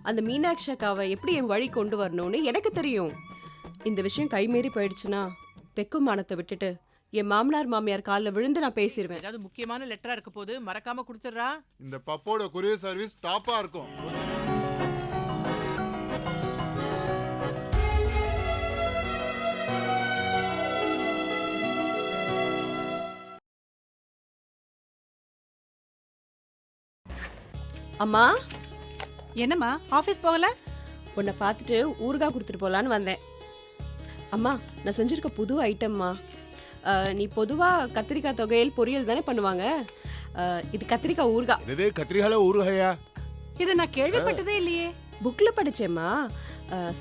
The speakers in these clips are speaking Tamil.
அந்த மீனாட்சி அக்காவை எப்படி என் வழி கொண்டு வரணும்னு எனக்கு தெரியும். இந்த விஷயம் கைமீறி போயிடுச்சுன்னா பெக்குமானத்தை விட்டுட்டு என் மாமனார் மாமியார் காலில் விழுந்து நான் பேசிடுவேன். ஏதாவது முக்கியமான லெட்டரா இருக்க போது மறக்காம கொடுத்துடுறா. இந்த பப்போட கொரியர் சர்வீஸ் டாப்பா இருக்கும். அம்மா, என்னம்மா ஆபீஸ் போகல? உன்னை பார்த்துட்டு ஊறுகாய் கொடுத்துட்டு போலான்னு வந்தேன். அம்மா, நான் செஞ்சிருக்க புது ஐட்டம்மா. நீ பொதுவாக கத்திரிக்காய் தொகையல் பொரியல் தானே பண்ணுவாங்க. இது கத்திரிக்காய் ஊறுகாய். இது கத்திரிக்காய் ஊறுகாயா? இதை நான் கேள்விப்பட்டதே இல்லையே. புக்கில் படிச்சேம்மா.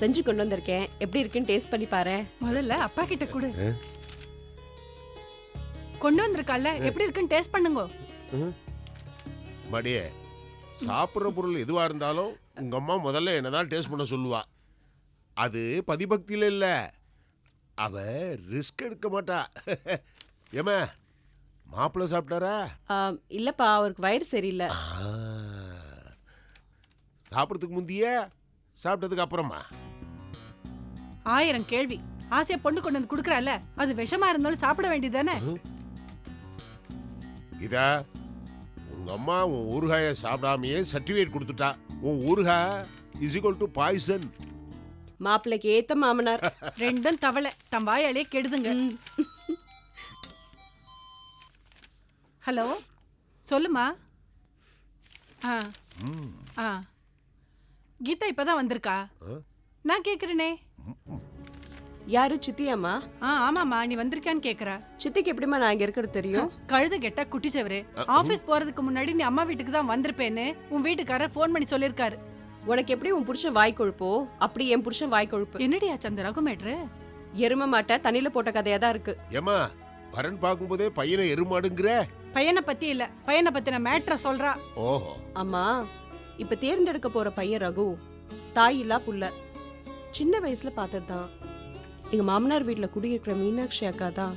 செஞ்சு கொண்டு வந்திருக்கேன். எப்படி இருக்குன்னு டேஸ்ட் பண்ணி பாரு. முதல்ல அப்பா கிட்ட கொடு. கொண்டு வந்திருக்கால, எப்படி இருக்குன்னு டேஸ்ட் பண்ணுங்க. மடியே, சாப்பிட்ற பொருள் எதுவா இருந்தாலும் உங்க அம்மா முதல்ல என்னதான் டேஸ்ட் பண்ண சொல்லுவா. அது பதிபக்தியில இல்ல, அவ ரிஸ்க் எடுக்க மாட்டா. ஏமா, மாப்பிள்ளை சாப்பிட்டாரா? இல்லப்பா, அவருக்கு வயிறு சரியில்லை. சாப்பிட்றதுக்கு முந்திய சாப்பிட்டதுக்கு அப்புறமா? 1000 கேள்வி. ஆசையா பொண்ணு கொண்டு வந்து குடுக்கறல, அது விஷமா இருந்தாலும் சாப்பிட வேண்டியதானே? இதா உங்க அம்மா உன் ஊறுகாயை சாப்பிடாமையே சர்டிஃபிகேட் கொடுத்துட்டா. உன் ஊறுகாய் இஸ் ஈக்குவல் டு பாய்சன். மாப்பிள்ளைக்கு ஏத்த மாமனார். ரெண்டும் தவளை தம் வாயாலே கெடுதுங்க. ஹலோ, சொல்லுமா. கீதா இப்பதான் வந்திருக்கா. நான் கேக்குறேனே. யாரு? சித்தியாம்மா? ஆமாமா, நீ வந்திருக்கான்னு கேக்குறா. சித்திக்கு எப்படிமா நான் இங்க இருக்கிறது தெரியும்? கழுத கெட்ட குட்டி செவரு. ஆபீஸ் போறதுக்கு முன்னாடி நீ அம்மா வீட்டுக்கு தான் வந்திருப்பேன்னு உன் வீட்டுக்காரர் போன் பண்ணி சொல்லிருக்காரு. உனக்கு எப்படி உன் புருஷன் வாய் கொழுப்போ அப்படி என் புருஷன் வாய் கொழுப்பு. என்னடி ஆச்சு அந்த ரகுமேட்ரு? எரும மாட்டை தண்ணியில போட்ட கதையா தான் இருக்கு. ஏமா, வரன் பார்க்கும்போதே பையனை எருமாடுங்கிற? பையனை பத்தி இல்ல, பையனை பத்தின மேட்ர சொல்றா. ஓஹோ. அம்மா, இப்ப தேர்ந்தெடுக்க போற பையன் ரகு தாய் இல்லா புள்ள. சின்ன வயசுல பார்த்ததுதான். எங்க மாமனார் வீட்டுல குடியிருக்கிற மீனாட்சி அக்கா தான்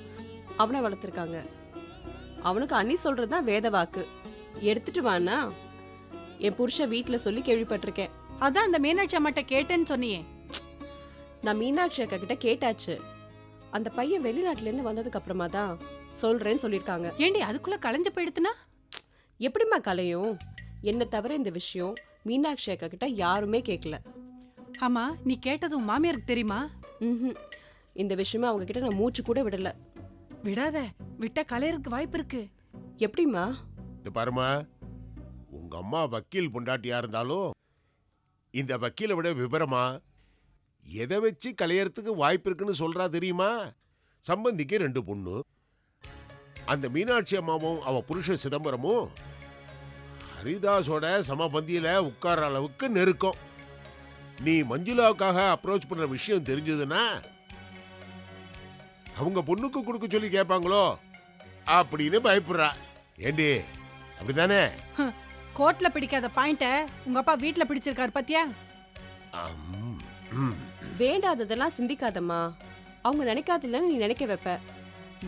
அவனை வளர்த்துருக்காங்க. அவனுக்கு அண்ணி சொல்றதுதான் வேத வாக்கு. எடுத்துட்டு வானா என் புருஷன் வீட்டுல சொல்லி கேள்விப்பட்டிருக்கேன். அதான் அந்த மீனாட்சி அம்மாட்ட கேட்டேன்னு சொன்னியே. நான் மீனாட்சி அக்கா கிட்ட கேட்டாச்சு. அந்த பையன் வெளிநாட்டுல இருந்து வந்ததுக்கு அப்புறமா தான் சொல்றேன்னு சொல்லிருக்காங்க. ஏண்டி அதுக்குள்ள கலைஞ்சு போயிடுத்துனா? எப்படிமா கலையும்? என்ன தவிர இந்த விஷயம் மீனாட்சி அக்கா கிட்ட யாருமே கேட்கல. ஆமா, நீ கேட்டது உன் மாமியாருக்கு தெரியுமா? இந்த விஷயமா அவங்க கிட்ட நான் மூச்சு கூட விடல. விடாத, விட்டா கலையறதுக்கு வாய்ப்பு இருக்கு. எப்படிமா? இது பாருமா, உங்க அம்மா வக்கீல் பொண்டாட்டியா இருந்தாலும் இந்த வக்கீலை விட விபரமா எதை வச்சு கலையறதுக்கு வாய்ப்பு இருக்குன்னு சொல்றா தெரியுமா? சம்பந்திக்கு 2 பொண்ணு. அந்த மீனாட்சி அம்மாவும் அவ புருஷ சிதம்பரமும் ஹரிதாஸோட சமபந்தியில உட்கார அளவுக்கு நெருக்கம். நீ மஞ்சுளாவுக்காக அப்ரோச் பண்ற விஷயம் தெரிஞ்சதுன்னா அவங்க பொண்ணுக்கு கொடுக்க சொல்லி கேட்பாங்களோ அப்படின்னு பயப்படுறா. ஏண்டி, அப்படித்தானே? கோர்ட்ல பிடிக்காத பாயிண்ட உங்க அப்பா வீட்டுல பிடிச்சிருக்காரு பாத்தியா? வேண்டாததெல்லாம் சிந்திக்காதம்மா. அவங்க நினைக்காதுன்னு நீ நினைக்க வைப்ப.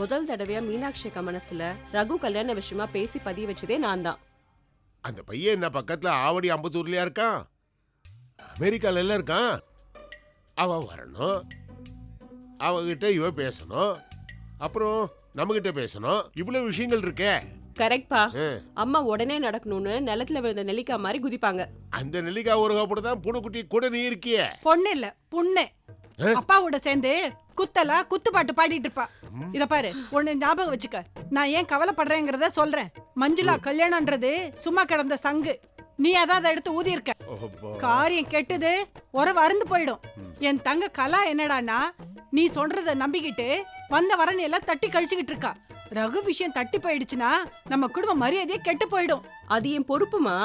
முதல் தடவையா மீனாட்சி அக்கா மனசுல ரகு கல்யாண விஷயமா பேசி பதிய வச்சதே நான் தான். அந்த பையன் என்ன பக்கத்துல ஆவடி அம்பத்தூர்லயா இருக்கான்? அமெரிக்கால எல்லாம் இருக்கான். அவ வரணும், அவகிட்ட இவ பேசணும், அப்புறம் நம்ம கிட்ட பேசணும். இவ்வளவு விஷயங்கள் இருக்கே. கரெக்ட்பா. அம்மா உடனே நடக்கணும்னு நிலத்துல விழுந்த நெல்லிக்காய் மாதிரி குதிப்பாங்க. அந்த நெல்லிக்காய் ஊறுகாய் போட்டு தான் பூனைக்குட்டி கூட நீ இருக்கியே. பொண்ணு இல்ல புண்ணு. அப்பாவோட சேர்ந்து குத்தலா குத்துப்பாட்டு பாடிட்டு இருப்பா. இத பாரு, ஒண்ணு ஞாபகம் வச்சுக்க. நான் ஏன் கவலைப்படுறேங்கிறத சொல்றேன். மஞ்சுளா கல்யாணம்ன்றது சும்மா கிடந்த சங்கு. நீ அதாவது எடுத்து ஊதி இருக்க. காரியம் கெட்டது, உறவு அருந்து போயிடும். என் தங்க கலா என்னடானா, நீ சொல்றத நம்பிக்கிட்டு வந்த வரன் எல்லாம் தட்டி கழிச்சுக்கிட்டு இருக்கா. ரகு விஷயம் தட்டி போயிடுச்சுன்னா நம்ம குடும்ப மரியாதையே கெட்டு போயிடும். அது என் பொறுப்புமா.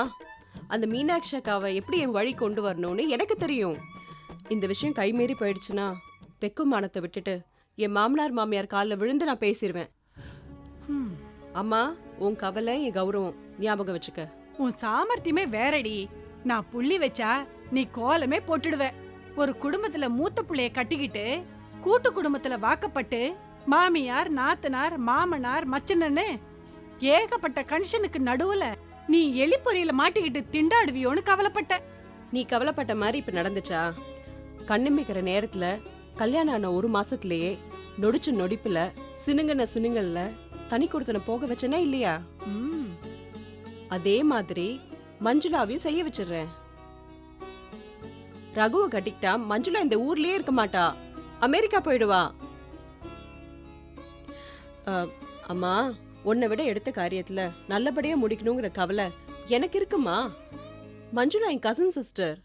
அந்த மீனாட்சி அக்காவை எப்படி என் வழி கொண்டு வரணும்னு எனக்கு தெரியும். இந்த விஷயம் கைமீறி போயிடுச்சுன்னா பெக்குமானத்தை விட்டுட்டு என் மாமனார் மாமியார் காலில் விழுந்து நான் பேசிடுவேன். அம்மா, உன் கவலை என் கௌரவம் ஞாபகம் வச்சுக்க. உன் சாமர்த்தியமே வேறடி. நான் புள்ளி வச்சா நீ கோலமே போட்டுடுவ. ஒரு குடும்பத்துல மூத்த புள்ளைய கட்டிக்கிட்டு கூட்டு குடும்பத்துல வாக்கப்பட்டு மாமியார், நாத்தனார், மாமனார், மச்சனன்னு ஏகப்பட்ட கன்ஷனுக்கு நடுவுல நீ எலிப்பொறியில மாட்டிக்கிட்டு திண்டாடுவியோன்னு கவலைப்பட்ட. நீ கவலைப்பட்ட மாதிரி இப்ப நடந்துச்சா? கண்ணுமிக்கிற நேரத்துல கல்யாணம் ஆன 1 மாசத்திலேயே நொடிச்ச நொடிப்புல சினுங்கல்ல தனி கொடுத்தன போக வச்சனா இல்லையா? ம். அதே மாதிரி மஞ்சுளாவையும் செய்ய வச்சிடுறேன். ரகுவை கட்டிக்கிட்டா மஞ்சுளா இந்த ஊர்லயே இருக்க மாட்டா, அமெரிக்கா போயிடுவா. அம்மா, உன்னை விட எடுத்த காரியத்துல நல்லபடியா முடிக்கணுங்கிற கவலை எனக்கு இருக்குமா? மஞ்சுளா என் கசின் சிஸ்டர்.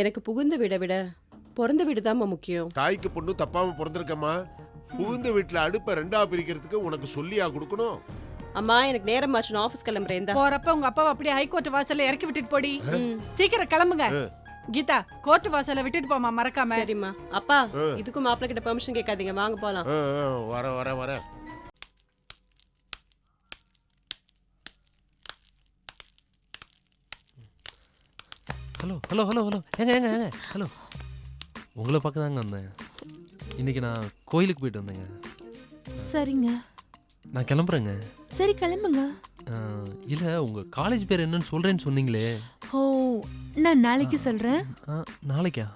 எனக்கு புகுந்த வீடை விட பிறந்த வீடு தான்மா முக்கியம். தாய்க்கு பொண்ணு தப்பாம பிறந்திருக்கம்மா. புகுந்த வீட்டுல அடுப்ப 2ஆ பிரிக்கிறதுக்கு உனக்கு சொல்லியா கொடுக்கணும்? அம்மா, எனக்கு நேரமாச்சு, நான் ஆபீஸ் கிளம்புறேன். போறப்ப உங்க அப்பாவை அப்படியே ஹைகோர்ட் வாசல்ல இறக்கி விட்டுட்டு போடி. ம், சீக்கிரம் கிளம்புங்க. கீதா, கோர்ட் வாசல்ல விட்டுட்டு போமா மறக்காம. சரிம்மா. அப்பா, இதுக்கும் மாப்பிள்ளை கிட்ட பெர்மிஷன் கேட்காதீங்க, வாங்க போலாம். வர ஹலோ ஹலோ ஹலோ ஹலோ ஏங்க ஹலோ, உங்களை பார்க்க தாங்க வந்தேன். இன்னைக்கு நான் கோயிலுக்கு போயிட்டு வந்தேங்க. சரிங்க. நான் கிளம்புறேங்க. சரி கிளம்புங்க. இல்லை, உங்கள் காலேஜ் பேர் என்னன்னு சொல்கிறேன்னு சொன்னீங்களே. ஓ, நான் நாளைக்கு சொல்றேன். நாளைக்கா?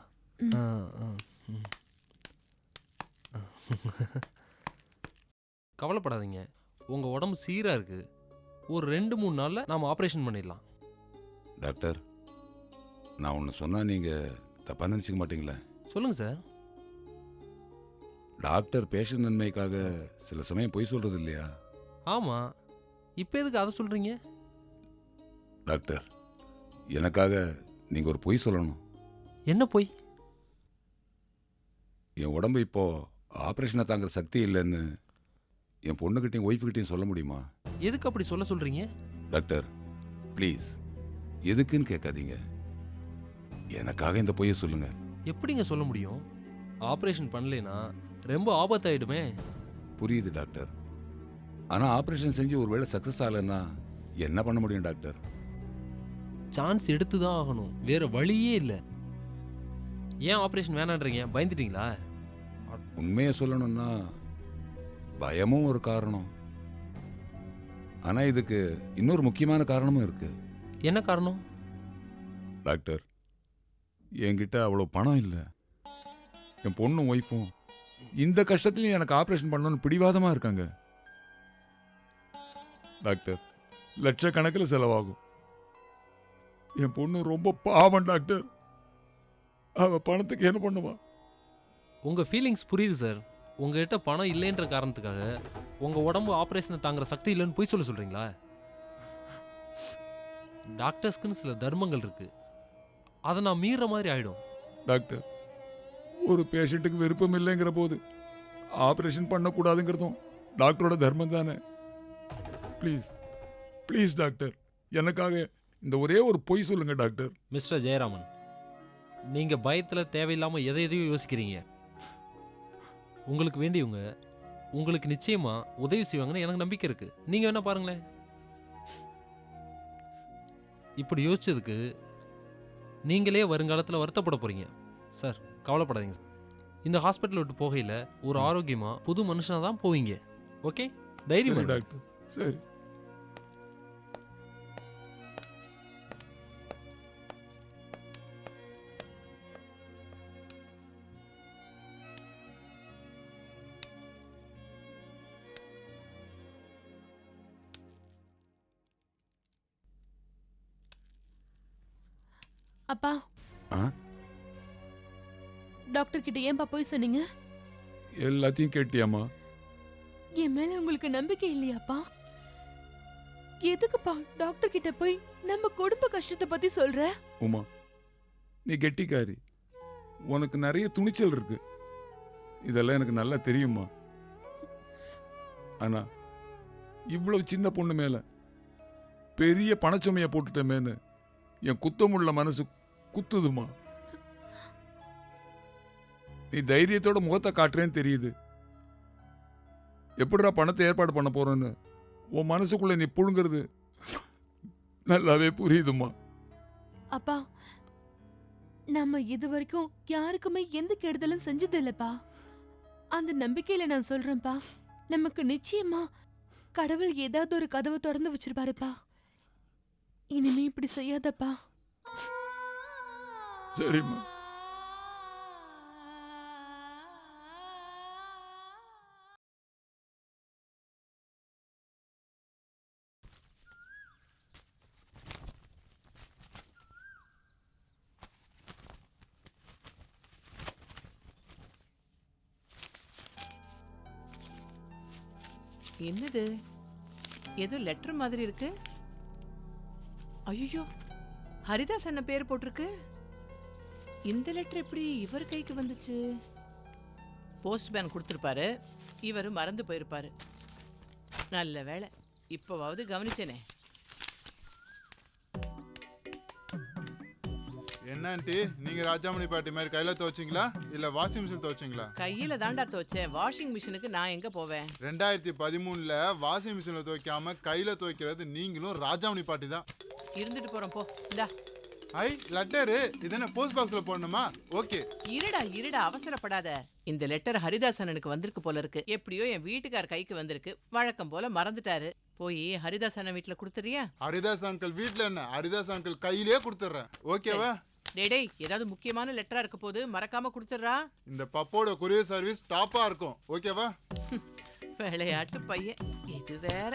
கவலைப்படாதீங்க, உங்கள் உடம்பு சீராக இருக்குது. ஒரு 2-3 நாளில் நாம் ஆப்ரேஷன் பண்ணிடலாம். டாக்டர், நான் ஒன்று சொன்னால் நீங்கள் தப்பாக நினச்சிக்க மாட்டீங்களே? சொல்லுங்கள் சார். டாக்டர் பேஷண்ட் நன்மைக்காக சில சமயம் பொய் சொல்கிறது இல்லையா? ஆமாம், இப்போ எதுக்கு அதை சொல்கிறீங்க? டாக்டர், எனக்காக நீங்கள் ஒரு பொய் சொல்லணும். என்ன பொய்? என் உடம்பு இப்போது ஆப்ரேஷனை தாங்குற சக்தி இல்லைன்னு என் பொண்ணுக்கிட்டையும் ஒய்ஃபுக்கிட்டையும் சொல்ல முடியுமா? எதுக்கு அப்படி சொல்ல சொல்கிறீங்க? டாக்டர் ப்ளீஸ், எதுக்குன்னு கேட்காதீங்க, எனக்காக இந்த பொய்யை சொல்லுங்கள். எப்படிங்க சொல்ல முடியும்? ஆப்ரேஷன் பண்ணலைன்னா ரொம்ப ஆபத்தாயிடுமே. புரியுது டாக்டர், ஆனால் ஆப்ரேஷன் செஞ்சு ஒருவேளை சக்ஸஸ் ஆகலைன்னா என்ன பண்ண முடியும் டாக்டர்? சான்ஸ் எடுத்து தான் ஆகணும், வேற வழியே இல்லை. ஏன் ஆப்ரேஷன் வேணான்றீங்க? பயந்துட்டீங்களா? உண்மையை சொல்லணும்னா பயமும் ஒரு காரணம், ஆனால் இதுக்கு இன்னொரு முக்கியமான காரணமும் இருக்கு. என்ன காரணம்? டாக்டர், என்கிட்ட அவ்வளோ பணம் இல்லை. என் பொண்ணும் ஒய்ஃபும் இந்த கஷ்டத்துலையும் எனக்கு ஆப்ரேஷன் பண்ணணும்னு பிடிவாதமாக இருக்காங்க. டாக்டர், லட்சக்கணக்கில் செலவாகும். என் பொண்ணு ரொம்ப பாவம் டாக்டர், அவ பணத்துக்கு என்ன பண்ணுவா? உங்கள் ஃபீலிங்ஸ் புரியுது சார். உங்ககிட்ட பணம் இல்லைன்ற காரணத்துக்காக உங்கள் உடம்பு ஆப்ரேஷனை தாங்குற சக்தி இல்லைன்னு பொய் சொல்கிறீங்களா? டாக்டர்ஸ்க்குன்னு சில தர்மங்கள் இருக்கு, அதை நான் மீற மாதிரி ஆயிடும். டாக்டர், ஒரு பேஷண்ட்டுக்கு விருப்பம் இல்லைங்கிற போது ஆப்ரேஷன் பண்ணக்கூடாதுங்கிறதும் டாக்டரோட தர்மம் தானே. ப்ளீஸ் ப்ளீஸ் டாக்டர், எனக்காக இந்த ஒரே ஒரு பொய் சொல்லுங்க டாக்டர். மிஸ்டர் ஜெயராமன், நீங்கள் பயத்தில் தேவையில்லாமல் எதையும் யோசிக்கிறீங்க. உங்களுக்கு வேண்டியவங்க உங்களுக்கு நிச்சயமாக உதவி செய்வாங்கன்னு எனக்கு நம்பிக்கை இருக்குது. நீங்கள் வேணா பாருங்களேன். இப்படி யோசிச்சதுக்கு நீங்களே வருங்காலத்தில் வருத்தப்பட போகிறீங்க. சார், கவலைப்படாதீங்க சார். இந்த ஹாஸ்பிட்டல் விட்டு போகையில் ஒரு ஆரோக்கியமாக புது மனுஷனாக தான் போவீங்க. ஓகே, தைரியம் டாக்டர். சரி. அப்பா, டாக்டர் கிட்ட ஏன்பா போய் சொன்னீங்க? எல்லாத்தையும் கேட்டியாமா? என் மேல உங்களுக்கு நம்பிக்கை இல்லையாப்பா? எதுக்குப்பா டாக்டர் கிட்ட போய் நம்ம குடும்ப கஷ்டத்தை பத்தி சொல்ற? உமா, நீ கெட்டிக்காரி, உனக்கு நிறைய துணிச்சல் இருக்கு, இதெல்லாம் எனக்கு நல்லா தெரியுமா. ஆனா இவ்வளவு சின்ன பொண்ணு மேல பெரிய பணச்சுமைய போட்டுட்டமேன்னு என் குத்தமுள்ள மனசு குத்துதுமா. நீ தைரியத்தோட முகத்தை காட்டுறேன்னு தெரியுது. எப்படிடா பணத்தை ஏற்பாடு பண்ண போறேன்னு உன் மனசுக்குள்ள நீ புழுங்கிறது நல்லாவே புரியுதுமா. அப்பா, நம்ம இது வரைக்கும் யாருக்குமே எந்த கெடுதலும் செஞ்சது இல்லப்பா. அந்த நம்பிக்கையில நான் சொல்றேன்ப்பா, நமக்கு நிச்சயமா கடவுள் ஏதாவது ஒரு கதவை திறந்து வச்சிருப்பாருப்பா. இனிமே இப்படி செய்யாதப்பா. சரிம்மா. என்னது ஏதோ லெட்டர் மாதிரி இருக்கு. ஐயோ, ஹரிதாஸ் அண்ணன் பேர் போட்டிருக்கு. இந்த லெட்டர் எப்படி இவர் கைக்கு வந்துச்சு? போஸ்ட்மேன் கொடுத்துருப்பாரு, இவர் மறந்து போயிருப்பாரு. நல்ல வேளை, இப்போவாவது கவனிச்சேனே. என்ன ஆண்டி, நீங்க ராஜாமணி பாட்டி மாதிரி கையில துவச்சிங்களா இல்ல வாஷிங் மிஷின் துவச்சிங்களா? கையில தாண்டா துவைச்சேன். வாஷிங் மிஷினுக்கு நான் எங்க போவேன்? 2013ல வாஷிங் மிஷின்ல துவைக்காம கையில துவைக்கிறது நீங்களும் ராஜாமணி பாட்டி தான். இருந்துட்டு போறோம் போ. இந்தா ஐ லெட்டரு, இது என்ன போஸ்ட் பாக்ஸ்ல போடணுமா? ஓகே. இருடா அவசரப்படாத. இந்த லெட்டர் ஹரிதாஸ் அண்ணனுக்கு வந்திருக்கு போல இருக்கு. எப்படியோ என் வீட்டுக்கார் கைக்கு வந்திருக்கு. வழக்கம் போல மறந்துட்டாரு. போய் ஹரிதாஸ் அண்ணன் வீட்டுல கொடுத்துறியா? ஹரிதாஸ் அங்கிள் வீட்ல என்ன, ஹரிதாஸ் அங்கிள் கையிலே கொடுத்துட்றேன். ஓகேவா? டேய் ஏதாவது முக்கியமான லெட்டரா இருக்க போது மறக்காம கொடுத்துடுறா. இந்த பப்போட கொரியர் சர்வீஸ் டாப்பா இருக்கும். ஓகேவா? விளையாட்டு பையன் இது வேற.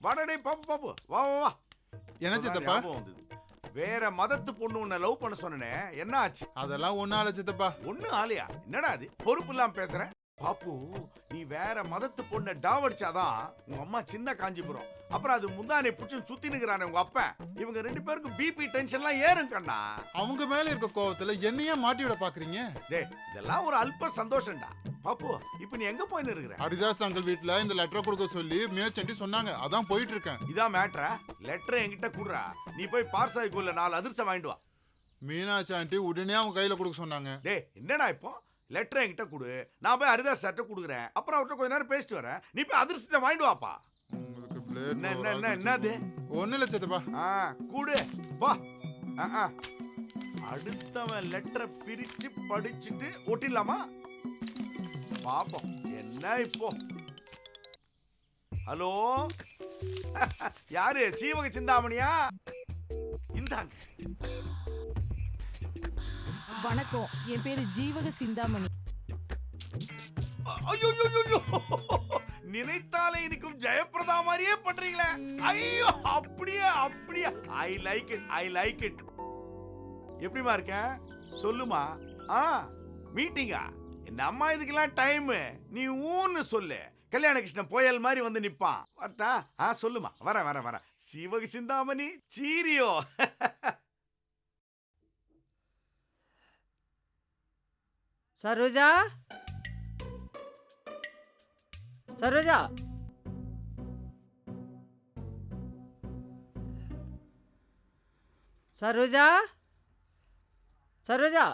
வாடடே பாப்பு பாப்பு வா வா வா. என்ன சித்தப்பா? ஞாபகம் வந்தது. வேற மதத்து பொண்ணு உன்னை லவ் பண்ண சொன்னனே, என்ன ஆச்சு? அதெல்லாம் ஒன்னும் ஆல சித்தப்பா. ஒண்ணு ஆலியா? என்னடா அது பொறுப்பு இல்லாம பேசுற? பாப்பு, நீ வேற மதத்து பொண்ணை டாவடிச்சாதான் உங்க அம்மா சின்ன காஞ்சிபுரம், அப்புறம் அது முந்தானை புடிச்சு சுத்தி நிக்கிறானே உங்க அப்பன், இவங்க 2 பேருக்கும் பிபி டென்ஷன்லாம் ஏறும் கண்ணா. அவங்க மேல இருக்க கோவத்துல என்னையே மாட்டி விட பாக்குறீங்க? டேய் இதெல்லாம் ஒரு அல்ப சந்தோஷம்டா. பாப்பு, இப்ப நீ எங்க போய் நிக்கிற? ஹரிதாஸ் அங்கிள் வீட்ல இந்த லெட்டர் கொடுக்க சொல்லி மீனாட்சி சொன்னாங்க, அதான் போயிட்டு இருக்கேன். இதான் மேட்ரா? லெட்டர் என்கிட்ட குடுறா. நீ போய் பார்சாய்க்குள்ள 4 அதிர்ஷ்டம் வாங்கிட்டு வா. மீனாட்சி ஆண்டி உடனே அவங்க கையில கொடுக்க சொன்னாங்க. டேய் என்னடா இப்போ லெட்டர் என்கிட்ட கொடு, நான் போய் ஹரிதாஸ் சார்ட்ட கொடுக்குறேன், அப்புறம் அவர்கிட்ட கொஞ்ச நேரம் பேசிட்டு வரேன், நீ போய் அதிர்ஷ்டத்தை வாங்கிட்டு வாப்பா. உங்களுக்கு என்னது? ஒண்ணு இல்ல சித்தப்பா. கூடு வா. அடுத்தவன் லெட்டரை பிரிச்சு படிச்சுட்டு ஒட்டிடலாமா? பாப்போம் என்ன இப்போ. ஹலோ, யாரு? சீவக சிந்தாமணியா? இந்தாங்க. வணக்கம், என் பேரு ஜீவக சிந்தாமணி. ஐயோ நினைத்தாலே இனிக்கும் ஜெயப்பிரதா மாதிரியே பண்றீங்களே. ஐயோ அப்படியே அப்படியே. I like it. எப்படிமா இருக்க சொல்லுமா? மீட்டிங்கா? என்ன அம்மா இதுக்கெல்லாம் டைம். நீ ஊன்னு சொல்லு. கல்யாண கிருஷ்ணன் புயல் மாதிரி வந்து நிப்பான். வரட்டா? சொல்லுமா. வர சிவக சிந்தாமணி சீரியோ. சரோஜா, சரோஜா, சரோஜா, சரோஜா.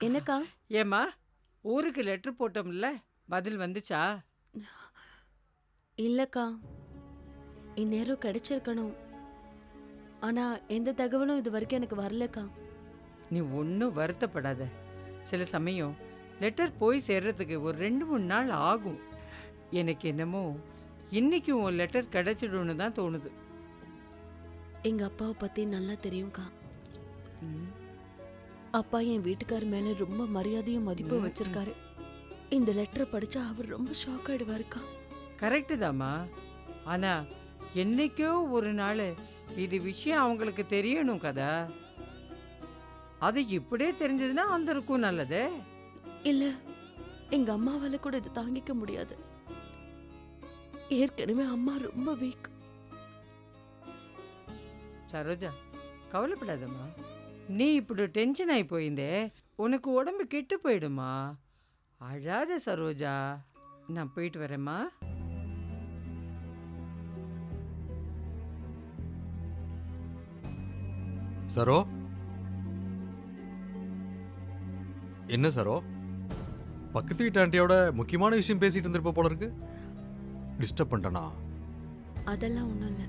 என்னக்கா? ஏம்மா, ஊருக்கு லெட்டர் போட்டோம்ல, பதில் வந்துச்சா? இல்லக்கா, இந்நேரம் கிடைச்சிருக்கணும். ஆனா எந்த தகவலும் இது வரைக்கும் எனக்கு வரலக்கா. நீ ஒன்றும் வருத்தப்படாத. சில சமயம் லெட்டர் போய் சேர்றதுக்கு ஒரு 2-3 நாள் ஆகும். எனக்கு என்னமோ இன்னைக்கு உன் லெட்டர் கிடைச்சிடும்னு தான் தோணுது. எங்க அப்பாவை பத்தி நல்லா தெரியும்க்கா. அப்பா என் வீட்டுக்கார் மேல ரொம்ப மரியாதையும் மதிப்பும் வச்சிருக்காரு. இந்த லெட்டரை படிச்சா அவர் ரொம்ப ஷாக் ஆயிடுவாருக்கா. கரெக்டு தாம்மா. ஆனா என்னைக்கோ ஒரு நாள் இது விஷயம் அவங்களுக்கு தெரியணும் கதா. அது இப்படியே தெரிஞ்சதுன்னா வந்திருக்கும் நல்லது. இல்ல, எங்க அம்மாவால கூட இது தாங்கிக்க முடியாது. ஏற்கனவே அம்மா ரொம்ப வீக். சரோஜா, கவலைப்படாதம்மா. நீ இப்படி டென்ஷன் ஆகி போயிருந்தே, உனக்கு உடம்பு கெட்டு போயிடுமா. அழாத சரோஜா. நான் போயிட்டு வரேம்மா. சரோ, என்ன சரோ, பக்கத்து வீட்டு ஆண்டியோட முக்கியமான விஷயம் பேசிட்டு இருந்திருப்ப போல இருக்கு. டிஸ்டர்ப் பண்ணிட்டனா? அதெல்லாம் ஒண்ணும் இல்ல.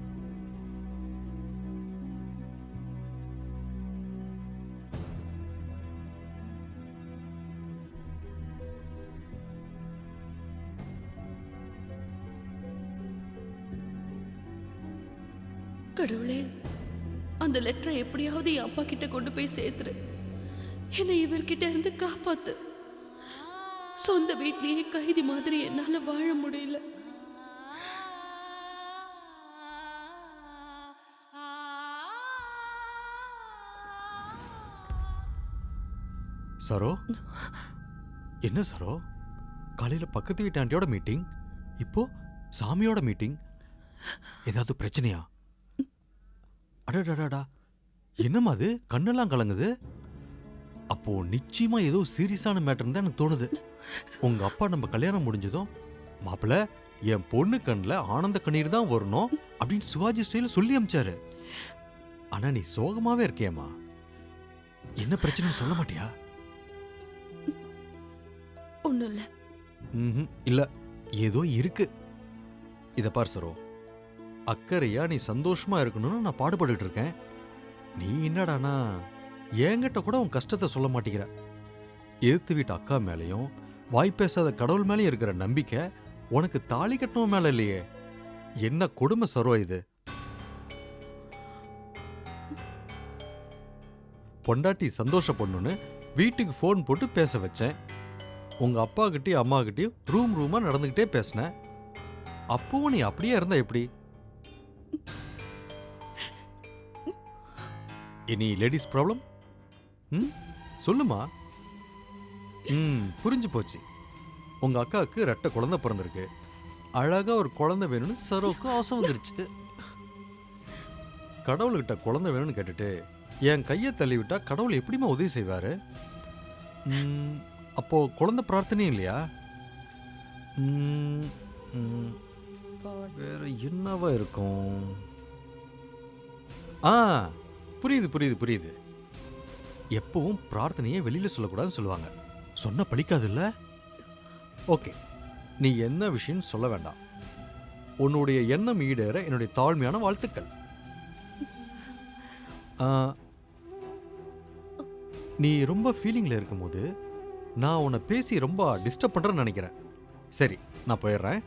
கடவுளே, அந்த லெட்டரை எப்படியாவது என் அப்பா கிட்ட கொண்டு போய் சேர்த்துரு. என்னை இவர்கிட்ட இருந்து காப்பாத்து. சொந்த வீட்லயே கைதி மாதிரி என்னால வாழ முடியல. சரோ, என்ன சரோ, காலையில பக்கத்து வீட்டு ஆண்டியோட மீட்டிங், இப்போ சாமியோட மீட்டிங். ஏதாவது பிரச்சனையா? அடடடா, என்னம்மா அது, கண்ணெல்லாம் கலங்குது. அப்போ நிச்சயமா ஏதோ சீரியஸான மேட்டர் தான் எனக்கு தோணுது. உங்க அப்பா நம்ம கல்யாணம் முடிஞ்சதும், மாப்பிள்ள என் பொண்ணு கண்ணில் ஆனந்த கண்ணீர் தான் வரணும் அப்படின்னு சிவாஜி ஸ்டைல சொல்லி அமிச்சாரு. ஆனா நீ சோகமாவே இருக்கியம்மா, என்ன பிரச்சனைன்னு சொல்ல மாட்டியா? ஒண்ணும் இல்ல. இல்ல, ஏதோ இருக்கு. இத பார் சரோ, அக்கறையா நீ சந்தோஷமா இருக்கணும்னு நான் பாடுபட்டுட்டு இருக்கேன். நீ என்னடானா என்கிட்ட கூட உன் கஷ்டத்தை சொல்ல மாட்டேங்கிற. எதிர்த்து வீட்டு அக்கா மேலேயும் வாய் பேசாத கடவுள் மேலேயும் இருக்கிற நம்பிக்கை உனக்கு தாலி கட்டணும் மேல இல்லையே. என்ன கொடுமை சரோ இது. பொண்டாட்டி சந்தோஷப்படணும்னு வீட்டுக்கு ஃபோன் போட்டு பேச வச்சேன். உங்க அப்பா கிட்டயும் அம்மா கிட்டயும் ரூமா நடந்துகிட்டே பேசின. அப்பவும் நீ அப்படியே இருந்தா எப்படி? Any ladies problem? சொல்லுமா. புரிஞ்சு போச்சு. உங்க அக்காவுக்கு ரெட்டை குழந்தை பிறந்திருக்கு. அழகா ஒரு குழந்தை வேணும்னு சரோக்கு ஆசை வந்துருச்சு. கடவுள்கிட்ட குழந்தை வேணும்னு கேட்டுட்டு என் கையை தள்ளி விட்டா கடவுள் எப்படிமா உதவி செய்வாரு? அப்போ குழந்தை பிரார்த்தனையும் இல்லையா? வேற என்னவா இருக்கும்? புரியுது புரியுது புரியுது. எப்பவும் பிரார்த்தனையை வெளியில சொல்லக்கூடாதுன்னு சொல்லுவாங்க. சொன்ன பழிக்காது இல்ல? ஓகே, நீ என்ன விஷயம் சொல்ல வேண்டாம். உன்னுடைய எண்ணம் ஈடேற என்னுடைய தாழ்மையான வாழ்த்துக்கள். நீ ரொம்ப ஃபீலிங்ல இருக்கும்போது நான் உன்னை பேசி ரொம்ப டிஸ்டர்ப் பண்றேன்னு நினைக்கிறேன். சரி, நான் போயிடுறேன்.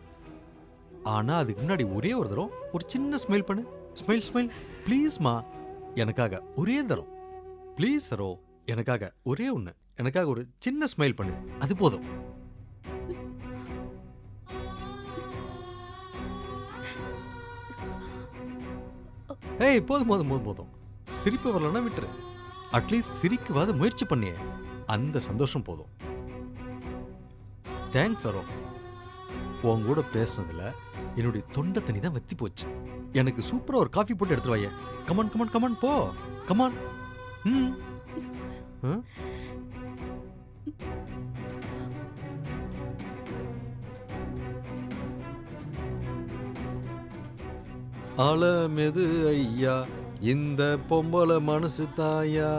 ஆனா அதுக்கு முன்னாடி ஒரே ஒரு தரம் ஒரு சின்ன ஸ்மைல் பண்ணு. ஸ்மைல் ஸ்மைல் ப்ளீஸ்மா. எனக்காக ஒரே தரம் ப்ளீஸ் சரோ. எனக்காக ஒரே ஒன்று, எனக்காக ஒரு சின்ன ஸ்மைல் பண்ணு, அது போதும். ஏய், போதும் போதும் போதும் போதும். சிரிப்பு வரலன்னா விட்டுரு. அட்லீஸ்ட் சிரிக்குவாது முயற்சி பண்ணியே, அந்த சந்தோஷம் போதும். தேங்க்ஸ் சரோ. உன் கூட பேசுனதுல என்னுடைய தொண்டை தண்ணி தான் வத்தி போச்சு. எனக்கு சூப்பரா ஒரு காஃபி போட்டு எடுத்துட்டு வாயே. கமான் கமான் கமான், போ கமான். அலமெது ஐயா, இந்த பொம்பளை மனசு தாயா.